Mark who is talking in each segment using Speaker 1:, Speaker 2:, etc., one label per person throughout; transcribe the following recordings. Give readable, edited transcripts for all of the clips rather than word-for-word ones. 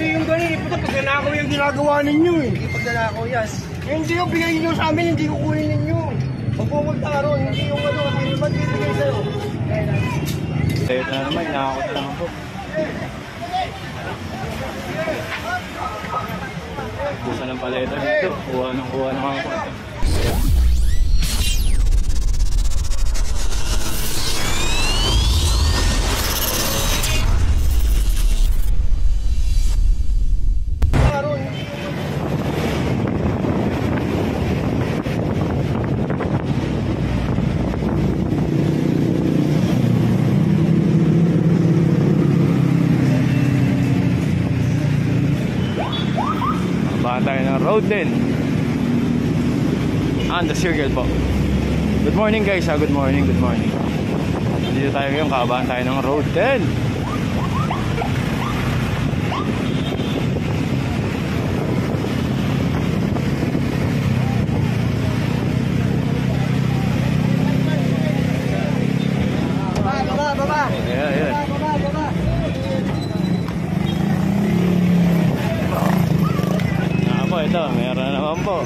Speaker 1: Kasi yung ganun, ito pagnanakaw yung ginagawa ninyo eh.
Speaker 2: Hindi pagnanakaw yan.
Speaker 1: Hindi yung bigay nyo sa amin, hindi kukunin ninyo. Magpupunta ka ron, hindi yung ano, hindi naman bibigay sa'yo.
Speaker 3: Ito na naman, nakakot na naman po. Busa ng paleta dito, kuha ng mga po. Tayo ng road din on the circle po. Good morning guys, good morning. Dito tayo ngayon, kabahan tayo ng road 10.
Speaker 1: Baba.
Speaker 3: Ayan. Ito, meron na naman po.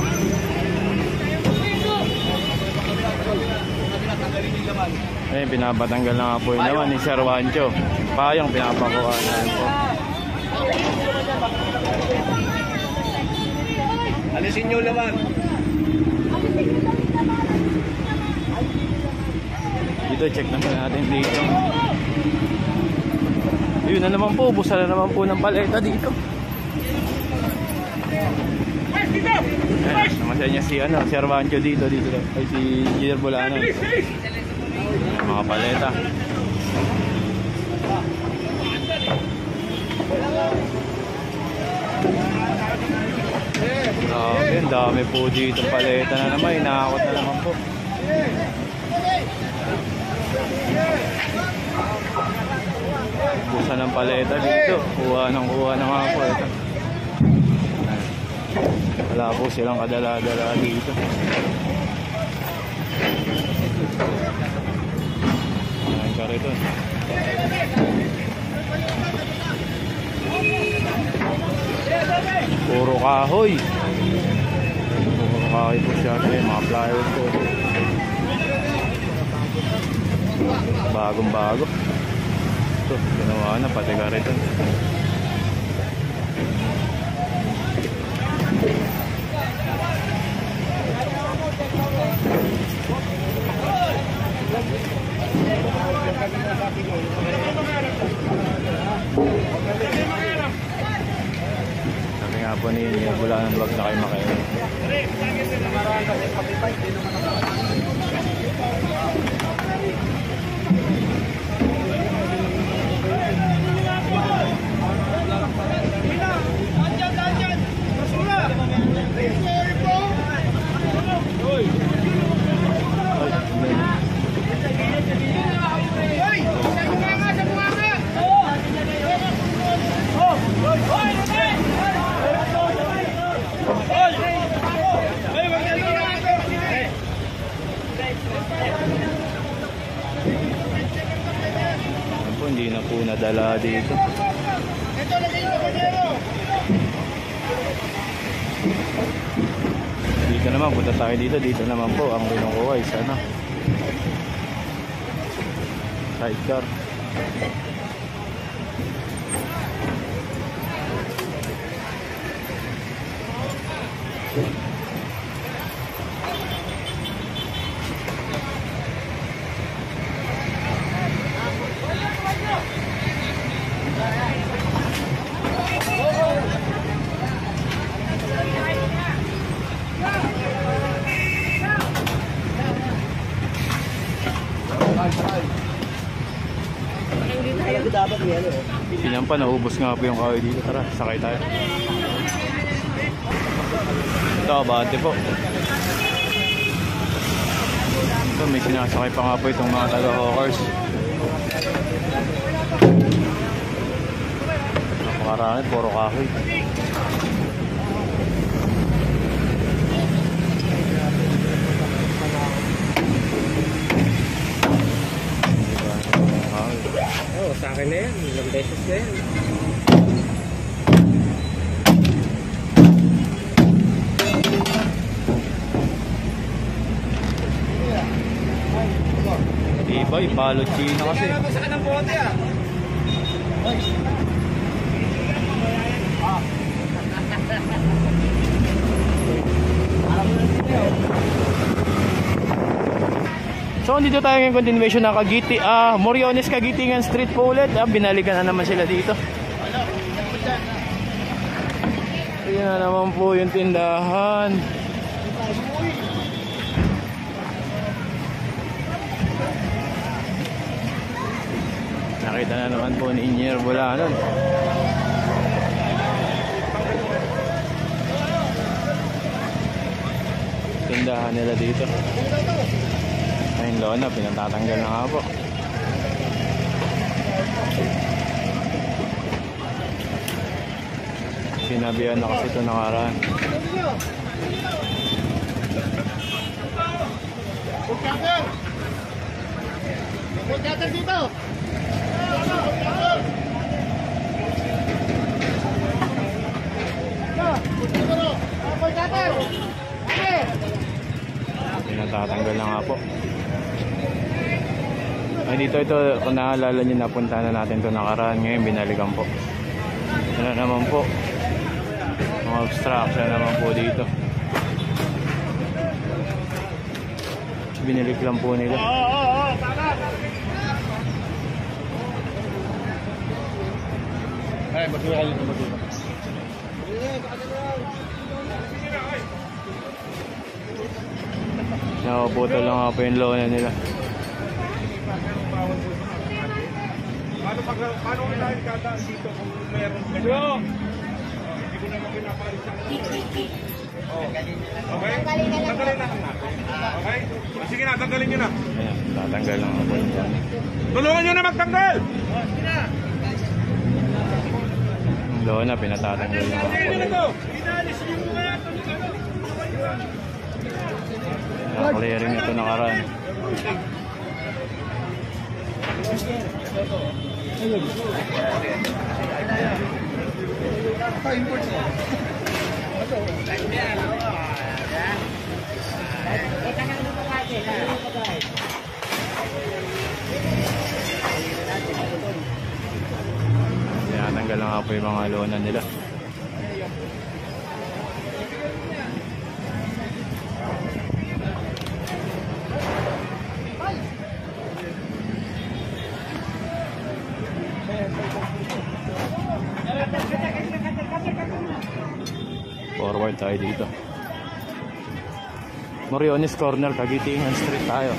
Speaker 3: Ayun, pinabatanggal na nga po yun naman ni Sir Wancho. Payong pinapakuha na yun po.
Speaker 2: Alisin nyo naman.
Speaker 3: Dito, check naman natin dito. Yun na naman po, busa na naman po ng paleta dito. Namasya niya si Sir Wancho dito ay si Engineer Bolano. Mga paleta. Grabe, ang dami po dito paleta na naman, inaakot na naman po. Busa ng paleta dito, kuha ng mga po ito. Wala po silang kadala-dala dito. Ayan ka rito. Puro kahoy. Puro kahoy po siya. Mga plywood po. Bagong-bago. Ito, ginawa na pati ka rito. Sabi nga po ni Bulan, huwag na kayo makain. Hindi na po nadala dito. Dito naman, punta tayo dito. Dito naman po ang kinukuha is sidecar. Sinampa, naubos nga po yung kahoy dito. Tara, sakay tayo. Ito, abante po. Ito, may sinasakay pa nga po itong mga taga-hawkers. Napakarami, puro kahoy.
Speaker 1: Sa akin na yan, ilang beses na yan.
Speaker 3: Ay, balot China kasi.
Speaker 2: Sa kanang bote ah.
Speaker 3: So dito tayo ngayon continuation ng Cagiti, Moriones Cagitingan Street po ulit. Binalikan na naman sila dito. Ayan na naman po yung tindahan. Nakita na naman po ni Inyer Bulanon. Tindahan nila dito. Ayun, lona, pinatatanggal na nga po. Sinabihan na kasi ito nakaraan.
Speaker 1: Pagkatan dito!
Speaker 3: Pinatatanggal na nga po. Ay, dito ito, kung naalala nyo, napunta na natin ito nakaraan. Ngayon binalikan po. Ano naman po, mga obstruction naman po dito. Binilik lang po nila.
Speaker 1: Ay, magkira kayo dito.
Speaker 3: Nakaputol lang nga po yung lona nila.
Speaker 2: Paano kailangan dadaan dito kung meron ganyan? Hindi ko naman pinapalit sa okay? Tanggalin na natin. Okay? Sige na, tanggalin nyo na.
Speaker 3: Ayan, tatanggal lang nga po yung lona.
Speaker 2: Tulungan nyo na magtanggal!
Speaker 3: Yung lona, pinatatanggal lang nga po. Naka-clearing ito nakaraan. Tinatanggal lang nga po yung mga lona nila. Forward tayo dito. Moriones Corner, Cagitingan Street tayo.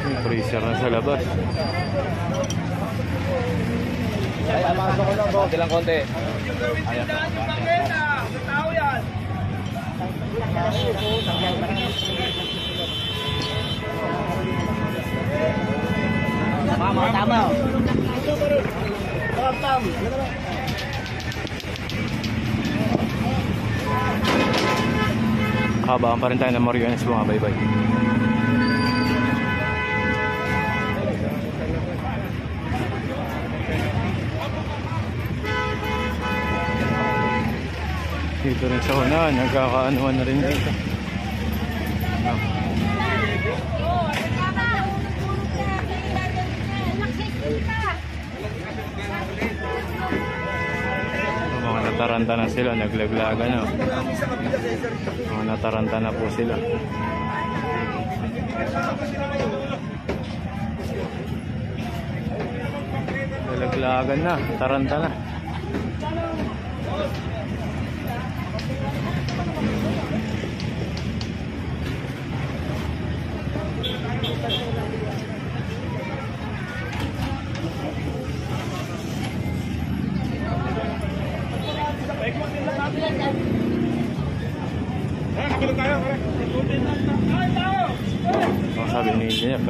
Speaker 3: May freezer na sa labas.
Speaker 2: Ay, amasok ko lang, konti lang konti. Ayan.
Speaker 1: Mama, tama.
Speaker 3: Habaan pa rin tayo ng Moriones mga bye-bye. Dito rin sa una, nagkakaanuhan na rin dito. Mga nataranta na sila, naglaglaga na. Mga nataranta na po sila. Naglaglagan na, taranta na. Sabi ni Engineer,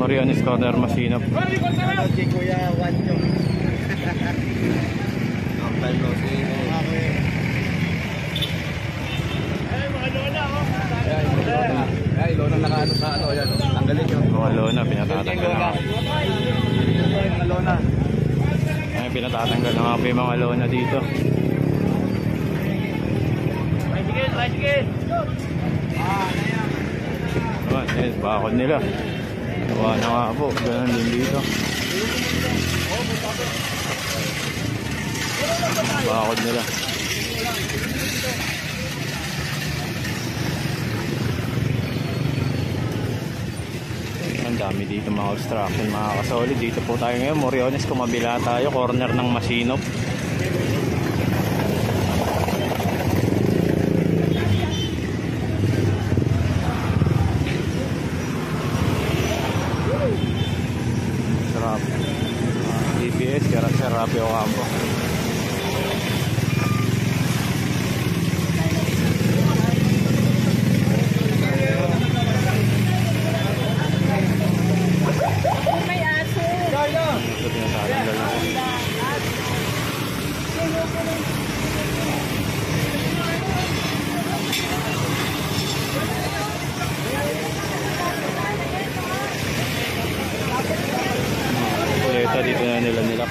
Speaker 3: Moriones Corner, Masinop.
Speaker 1: Ano si Kuya Wancho? Kapal mo si Ay, lona nakaano sa ano, yan. Tanggalin nyo.
Speaker 3: Mga lona, pinatatanggal na.
Speaker 1: Lona.
Speaker 3: Ay, pinatatanggal na nga po yung mga lona dito.
Speaker 1: Bicycle.
Speaker 3: Naman, yes, bakod nila. Gawa na nga po, ganun din dito. Bakod nila. Ang dami dito mga obstruction, mga kasolid. Dito po tayo ngayon, Moriones, kumabila tayo, corner ng Masinop. Sarap. DPS, Garage Rapi Ocampo. Ito pinatanggal na. Kuleta dito na nila.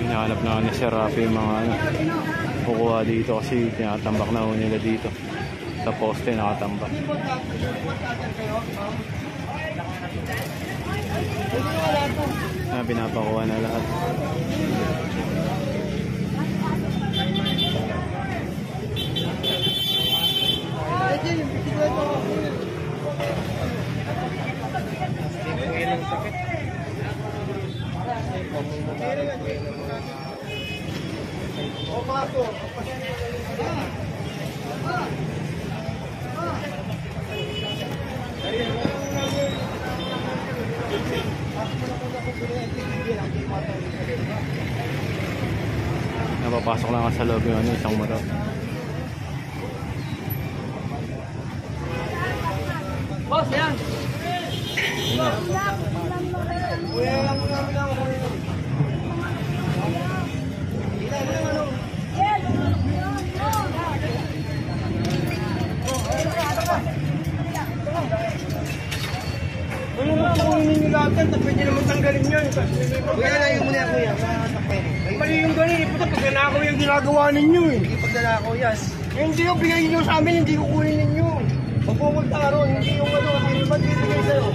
Speaker 3: Hinahanap na ni Sir Rafi yung mga ano, kukuha dito kasi tinatambak na nila dito. Sa poste nakatambak. Pinapakuha na lahat. Napapasok lang sa loob yung isang motor.
Speaker 1: Boss, yan. Kuya lang mo namin ako. Ano na kunin ninyo lahat yan? Pwede naman tanggalin yun. Kuya, layo mo na yan, kuya. Mali yung ganun. Ipata pag nanakaw yung ginagawa ninyo eh. Hindi pag nanakaw, yes. Hindi yung bigay nyo sa amin, hindi ko kunin ninyo. Pag pumunta ka ron, hindi yung ano, hindi naman bibigay sa'yo.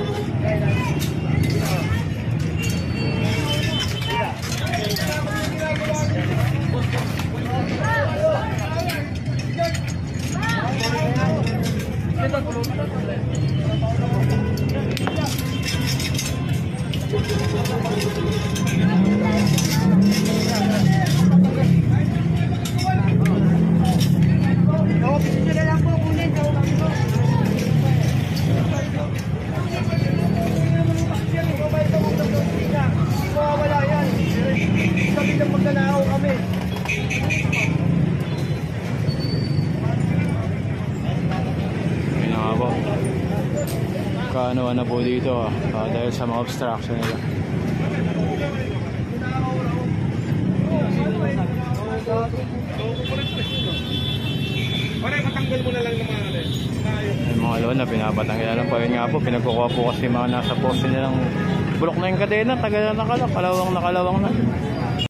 Speaker 3: Kaano na po dito dahil sa mga obstruction nila.
Speaker 2: Matanggal mo na lang naman natin.
Speaker 3: Yung mga lona pinapatanggal lang pa yun nga po, pinagkukuha po kasi mga nasa poste nilang bulok na yung kadena, tagal na kalawang na.